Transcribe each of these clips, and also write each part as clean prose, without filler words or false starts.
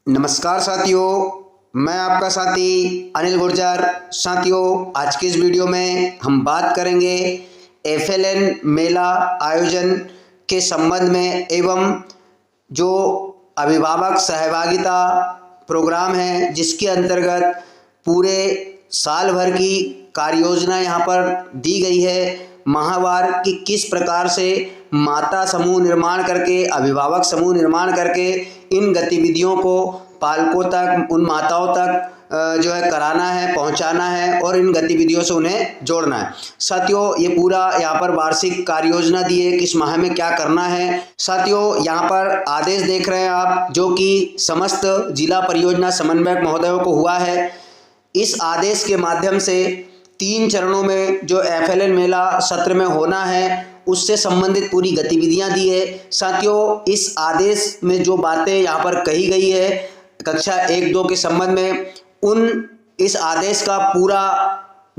नमस्कार साथियों, मैं आपका साथी अनिल गुर्जर। साथियों, आज की इस वीडियो में हम बात करेंगे एफएलएन मेला आयोजन के संबंध में एवं जो अभिभावक सहभागिता प्रोग्राम है जिसके अंतर्गत पूरे साल भर की कार्य योजना यहाँ पर दी गई है। माहवार की किस प्रकार से माता समूह निर्माण करके, अभिभावक समूह निर्माण करके इन गतिविधियों को पालकों तक, उन माताओं तक जो है कराना है, पहुंचाना है और इन गतिविधियों से उन्हें जोड़ना है। साथियों, ये पूरा यहाँ पर वार्षिक कार्य योजना दी है, किस माह में क्या करना है। साथियों, यहाँ पर आदेश देख रहे हैं आप, जो कि समस्त जिला परियोजना समन्वयक महोदयों को हुआ है। इस आदेश के माध्यम से 3 चरणों में जो एफएलएन मेला सत्र में होना है उससे संबंधित पूरी गतिविधियां दी है। साथियों, इस आदेश में जो बातें यहाँ पर कही गई है कक्षा 1-2 के संबंध में, इस आदेश का पूरा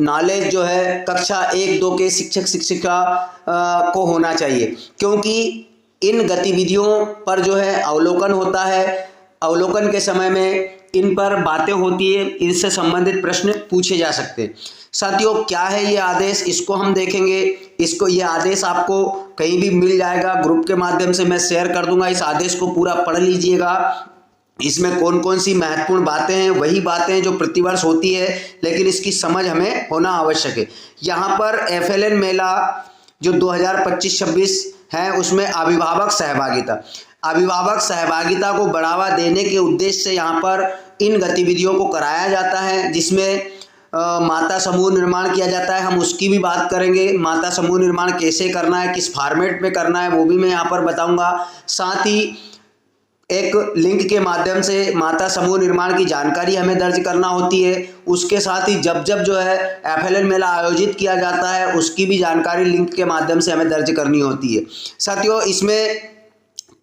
नॉलेज जो है कक्षा 1-2 के शिक्षक शिक्षिका को होना चाहिए, क्योंकि इन गतिविधियों पर जो है अवलोकन होता है। अवलोकन के समय में इन पर बातें होती है, इनसे संबंधित प्रश्न पूछे जा सकते हैं। साथियों, क्या है ये आदेश, इसको हम देखेंगे। ये आदेश आपको कहीं भी मिल जाएगा, ग्रुप के माध्यम से मैं शेयर कर दूंगा। इस आदेश को पूरा पढ़ लीजिएगा। इसमें कौन कौन सी महत्वपूर्ण बातें हैं, वही बातें जो प्रतिवर्ष होती है, लेकिन इसकी समझ हमें होना आवश्यक है। यहाँ पर एफएलएन मेला जो 2025-26 है उसमें अभिभावक सहभागिता को बढ़ावा देने के उद्देश्य से यहाँ पर इन गतिविधियों को कराया जाता है, जिसमें माता समूह निर्माण किया जाता है। हम उसकी भी बात करेंगे, माता समूह निर्माण कैसे करना है, किस फॉर्मेट में करना है, वो भी मैं यहाँ पर बताऊंगा। साथ ही एक लिंक के माध्यम से माता समूह निर्माण की जानकारी हमें दर्ज करना होती है। उसके साथ ही जब जब जो है एफएलएन मेला आयोजित किया जाता है उसकी भी जानकारी लिंक के माध्यम से हमें दर्ज करनी होती है। साथियों, इसमें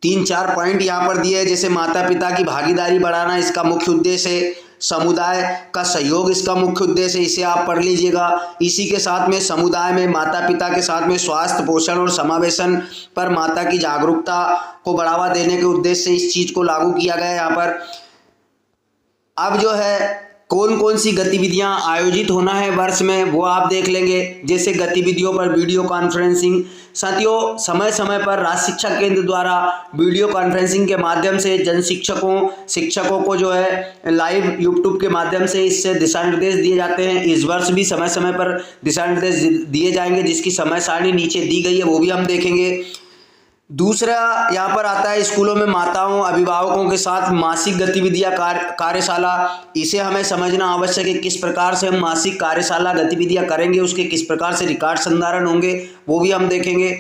3-4 पॉइंट यहाँ पर दिए हैं, जैसे माता पिता की भागीदारी बढ़ाना इसका मुख्य उद्देश्य है, समुदाय का सहयोग इसका मुख्य उद्देश्य है, इसे आप पढ़ लीजिएगा। इसी के साथ में समुदाय में माता पिता के साथ में स्वास्थ्य, पोषण और समावेशन पर माता की जागरूकता को बढ़ावा देने के उद्देश्य से इस चीज को लागू किया गया है यहाँ पर। अब जो है कौन कौन सी गतिविधियां आयोजित होना है वर्ष में वो आप देख लेंगे, जैसे गतिविधियों पर वीडियो कॉन्फ्रेंसिंग। साथियों, समय समय पर राज्य शिक्षा केंद्र द्वारा वीडियो कॉन्फ्रेंसिंग के माध्यम से शिक्षकों को जो है लाइव यूट्यूब के माध्यम से इससे दिशा निर्देश दिए जाते हैं। इस वर्ष भी समय समय पर दिशा निर्देश दिए जाएंगे, जिसकी समय सारणी नीचे दी गई है, वो भी हम देखेंगे। दूसरा यहाँ पर आता है स्कूलों में माताओं अभिभावकों के साथ मासिक गतिविधियाँ कार्यशाला। इसे हमें समझना आवश्यक है, किस प्रकार से हम मासिक कार्यशाला गतिविधियाँ करेंगे, उसके किस प्रकार से रिकॉर्ड संधारण होंगे, वो भी हम देखेंगे।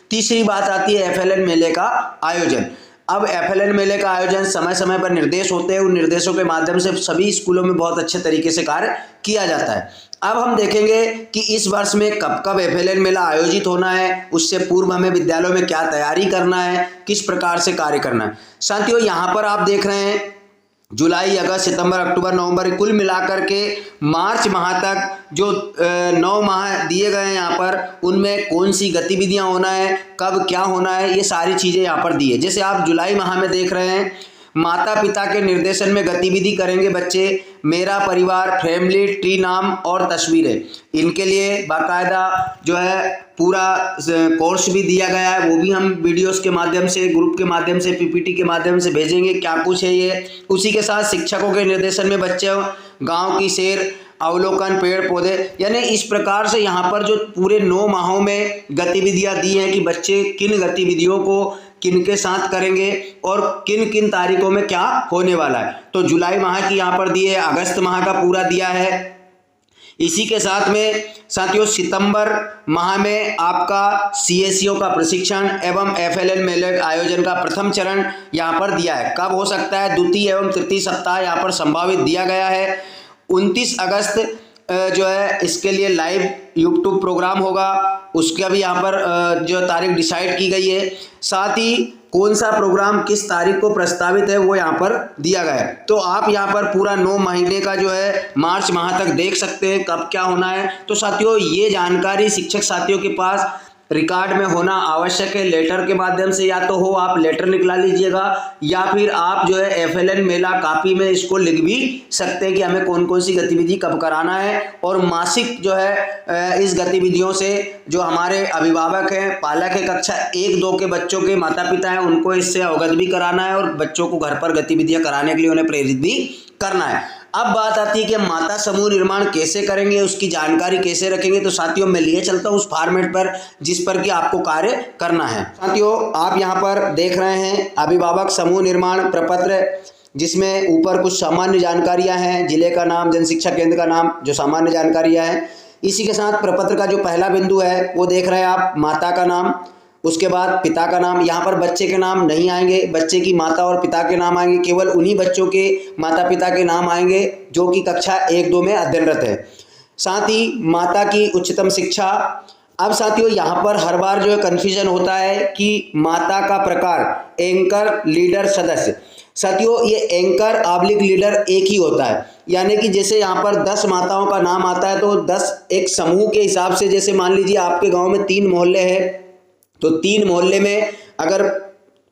तीसरी बात आती है एफएलएन मेले का आयोजन। अब एफएलएन मेले का आयोजन समय समय पर निर्देश होते हैं, उन निर्देशों के माध्यम से सभी स्कूलों में बहुत अच्छे तरीके से कार्य किया जाता है। अब हम देखेंगे कि इस वर्ष में कब कब एफएलएन मेला आयोजित होना है, उससे पूर्व हमें विद्यालयों में क्या तैयारी करना है, किस प्रकार से कार्य करना है। साथियों, यहाँ पर आप देख रहे हैं जुलाई, अगस्त, सितंबर, अक्टूबर, नवंबर कुल मिलाकर के मार्च माह तक जो 9 माह दिए गए हैं यहाँ पर, उनमें कौन सी गतिविधियां होना है, कब क्या होना है, ये सारी चीज़ें यहाँ पर दी है। जैसे आप जुलाई माह में देख रहे हैं, माता पिता के निर्देशन में गतिविधि करेंगे बच्चे, मेरा परिवार, फैमिली ट्री नाम और तस्वीरें। इनके लिए बाकायदा जो है पूरा कोर्स भी दिया गया है, वो भी हम वीडियोस के माध्यम से, ग्रुप के माध्यम से, पीपीटी के माध्यम से भेजेंगे, क्या कुछ है ये। उसी के साथ शिक्षकों के निर्देशन में बच्चे गांव की सैर, अवलोकन, पेड़ पौधे, यानी इस प्रकार से यहाँ पर जो पूरे 9 माहों में गतिविधियाँ दी हैं कि बच्चे किन गतिविधियों को किन के साथ करेंगे और किन किन तारीखों में क्या होने वाला है। तो जुलाई माह की यहाँ पर दी है, अगस्त माह का पूरा दिया है। इसी के साथ में साथियों सितंबर माह में आपका सीएसईओ का प्रशिक्षण एवं एफएलएन मेले आयोजन का प्रथम चरण यहाँ पर दिया है। कब हो सकता है, द्वितीय एवं तृतीय सप्ताह यहाँ पर संभावित दिया गया है। 29 अगस्त जो है इसके लिए लाइव यूट्यूब प्रोग्राम होगा, उसका भी यहाँ पर जो तारीख डिसाइड की गई है। साथ ही कौन सा प्रोग्राम किस तारीख को प्रस्तावित है वो यहाँ पर दिया गया है। तो आप यहाँ पर पूरा 9 महीने का जो है मार्च माह तक देख सकते हैं कब क्या होना है। तो साथियों, ये जानकारी शिक्षक साथियों के पास रिकॉर्ड में होना आवश्यक है। लेटर के माध्यम से या तो हो, आप लेटर निकला लीजिएगा, या फिर आप जो है FLN मेला कॉपी में इसको लिख भी सकते हैं कि हमें कौन कौन सी गतिविधि कब कराना है। और मासिक जो है इस गतिविधियों से जो हमारे अभिभावक हैं, पालक है, कक्षा 1-2 के बच्चों के माता पिता हैं, उनको इससे अवगत भी कराना है और बच्चों को घर पर गतिविधियां कराने के लिए उन्हें प्रेरित भी करना है। अब बात आती है कि माता समूह निर्माण कैसे करेंगे, उसकी जानकारी कैसे रखेंगे। तो साथियों मैं लिए चलता हूँ उस फॉर्मेट पर जिस पर कि आपको कार्य करना है। साथियों आप यहाँ पर देख रहे हैं अभिभावक समूह निर्माण प्रपत्र, जिसमें ऊपर कुछ सामान्य जानकारियाँ हैं, जिले का नाम, जनशिक्षा केंद्र का नाम, जो सामान्य जानकारियाँ हैं। इसी के साथ प्रपत्र का जो पहला बिंदु है वो देख रहे हैं आप, माता का नाम, उसके बाद पिता का नाम। यहाँ पर बच्चे के नाम नहीं आएंगे, बच्चे की माता और पिता के नाम आएंगे, केवल उन्हीं बच्चों के माता पिता के नाम आएंगे जो कि कक्षा 1-2 में अध्ययनरत है। साथ ही माता की उच्चतम शिक्षा। अब साथियों यहाँ पर हर बार जो है कन्फ्यूजन होता है कि माता का प्रकार, एंकर, लीडर, सदस्य। साथियों ये एंकर / लीडर एक ही होता है, यानी कि जैसे यहाँ पर 10 माताओं का नाम आता है तो 10 एक समूह के हिसाब से, जैसे मान लीजिए आपके गांव में 3 मोहल्ले हैं तो 3 मोहल्ले में अगर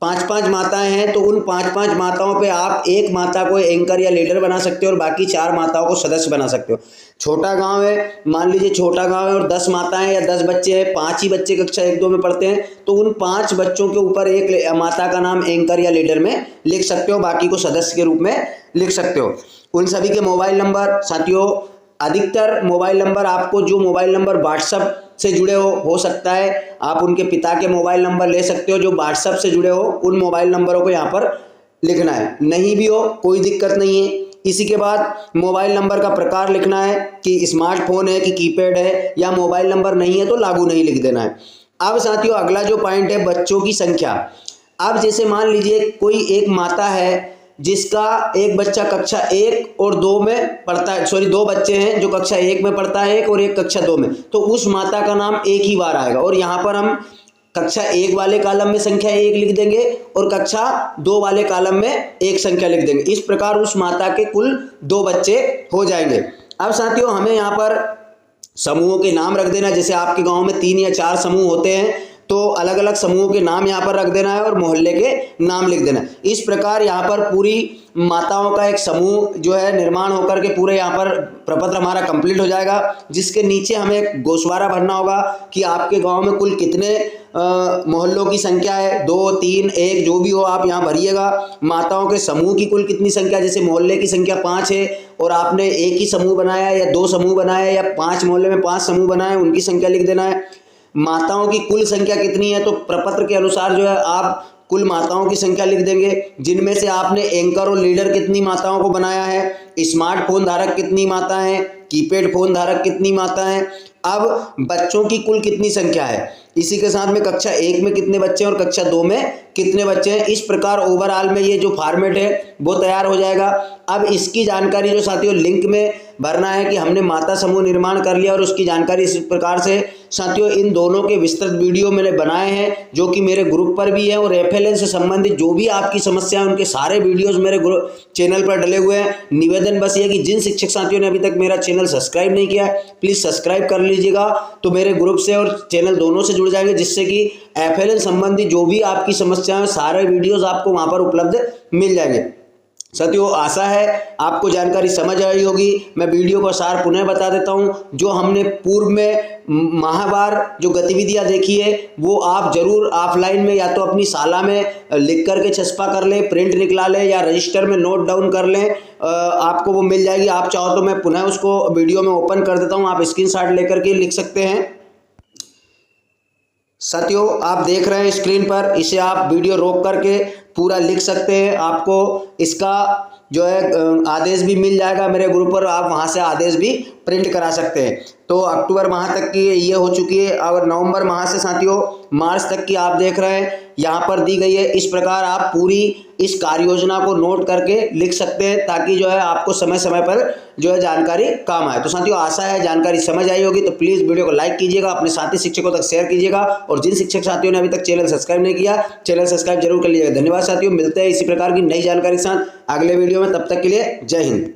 5-5 माताएं हैं तो उन 5-5 माताओं पे आप एक माता को एंकर या लीडर बना सकते हो और बाकी 4 माताओं को सदस्य बना सकते हो। छोटा गांव है, मान लीजिए छोटा गांव है और 10 माताएं या 10 बच्चे हैं, 5 ही बच्चे कक्षा 1-2 में पढ़ते हैं, तो उन 5 बच्चों के ऊपर एक माता का नाम एंकर या लीडर में लिख सकते हो, बाकी को सदस्य के रूप में लिख सकते हो। उन सभी के मोबाइल नंबर। साथियों अधिकतर मोबाइल नंबर आपको, जो मोबाइल नंबर व्हाट्सएप से जुड़े हो सकता है, आप उनके पिता के मोबाइल नंबर ले सकते हो जो व्हाट्सएप से जुड़े हो, उन मोबाइल नंबरों को यहाँ पर लिखना है। नहीं भी हो कोई दिक्कत नहीं है। इसी के बाद मोबाइल नंबर का प्रकार लिखना है कि स्मार्टफोन है कि कीपैड है, या मोबाइल नंबर नहीं है तो लागू नहीं लिख देना है। अब साथियों अगला जो पॉइंट है बच्चों की संख्या। अब जैसे मान लीजिए कोई एक माता है जिसका एक बच्चा कक्षा 1 और 2 में पढ़ता है, 2 बच्चे हैं जो कक्षा 1 में पढ़ता है और एक कक्षा 2 में, तो उस माता का नाम एक ही बार आएगा और यहाँ पर हम कक्षा 1 वाले कॉलम में संख्या 1 लिख देंगे और कक्षा 2 वाले कॉलम में एक संख्या लिख देंगे। इस प्रकार उस माता के कुल 2 बच्चे हो जाएंगे। अब साथियों हमें यहाँ पर समूहों के नाम रख देना। जैसे आपके गाँव में 3 या 4 समूह होते हैं तो अलग अलग समूहों के नाम यहाँ पर रख देना है और मोहल्ले के नाम लिख देना है। इस प्रकार यहाँ पर पूरी माताओं का एक समूह जो है निर्माण होकर के पूरे यहाँ पर प्रपत्र हमारा कंप्लीट हो जाएगा, जिसके नीचे हमें एक गोशवारा भरना होगा कि आपके गांव में कुल कितने मोहल्लों की संख्या है, 2, 3, 1 जो भी हो आप यहाँ भरिएगा। माताओं के समूह की कुल कितनी संख्या, जैसे मोहल्ले की संख्या 5 है और आपने एक ही समूह बनाया या 2 समूह बनाया या 5 मोहल्ले में 5 समूह बनाए, उनकी संख्या लिख देना है। माताओं की कुल संख्या कितनी है तो प्रपत्र के अनुसार जो है आप कुल माताओं की संख्या लिख देंगे, जिनमें से आपने एंकर और लीडर कितनी माताओं को बनाया है, स्मार्टफोन धारक कितनी माता हैं, कीपैड फोन धारक कितनी माता हैं। अब बच्चों की कुल कितनी संख्या है, इसी के साथ में कक्षा 1 में कितने बच्चे हैं और कक्षा 2 में कितने बच्चे हैं। इस प्रकार ओवरऑल में ये जो फॉर्मेट है वो तैयार हो जाएगा। अब इसकी जानकारी जो साथियों लिंक में भरना है कि हमने माता समूह निर्माण कर लिया और उसकी जानकारी इस प्रकार से। साथियों इन दोनों के विस्तृत वीडियो मैंने बनाए हैं जो कि मेरे ग्रुप पर भी है और FLN से संबंधित जो भी आपकी समस्या है उनके सारे वीडियोस मेरे चैनल पर डले हुए हैं। निवेदन बस ये कि जिन शिक्षक साथियों ने अभी तक मेरा चैनल सब्सक्राइब नहीं किया है प्लीज़ सब्सक्राइब कर लीजिएगा, तो मेरे ग्रुप से और चैनल दोनों से जुड़ जाएंगे, जिससे कि FLN संबंधी जो भी आपकी समस्या है सारे वीडियोस आपको वहां पर उपलब्ध मिल जाएंगे। साथियों आशा है आपको जानकारी समझ आई होगी। मैं वीडियो का सार पुनः बता देता हूं, जो हमने पूर्व में महावार जो गतिविधियां देखी है वो आप जरूर ऑफलाइन में या तो अपनी शाला में लिख करके छपा कर लें, प्रिंट निकला लें या रजिस्टर में नोट डाउन कर लें, आपको वो मिल जाएगी। आप चाहो तो मैं पुनः उसको वीडियो में ओपन कर देता हूं, आप स्क्रीनशॉट लेकर के लिख सकते हैं। साथियों आप देख रहे हैं स्क्रीन पर, इसे आप वीडियो रोक करके पूरा लिख सकते हैं। आपको इसका जो है आदेश भी मिल जाएगा मेरे ग्रुप पर, आप वहां से आदेश भी प्रिंट करा सकते हैं। तो अक्टूबर माह तक की ये हो चुकी है और नवंबर माह से साथियों मार्च तक की आप देख रहे हैं यहाँ पर दी गई है। इस प्रकार आप पूरी इस कार्य योजना को नोट करके लिख सकते हैं ताकि जो है आपको समय समय पर जो है जानकारी काम आए। तो साथियों आशा है जानकारी समझ आई होगी, तो प्लीज़ वीडियो को लाइक कीजिएगा, अपने साथी शिक्षकों तक शेयर कीजिएगा और जिन शिक्षक साथियों ने अभी तक चैनल सब्सक्राइब नहीं किया चैनल सब्सक्राइब जरूर कर लीजिएगा। धन्यवाद साथियों, मिलते हैं इसी प्रकार की नई जानकारी के साथ अगले वीडियो में, तब तक के लिए जय हिंद।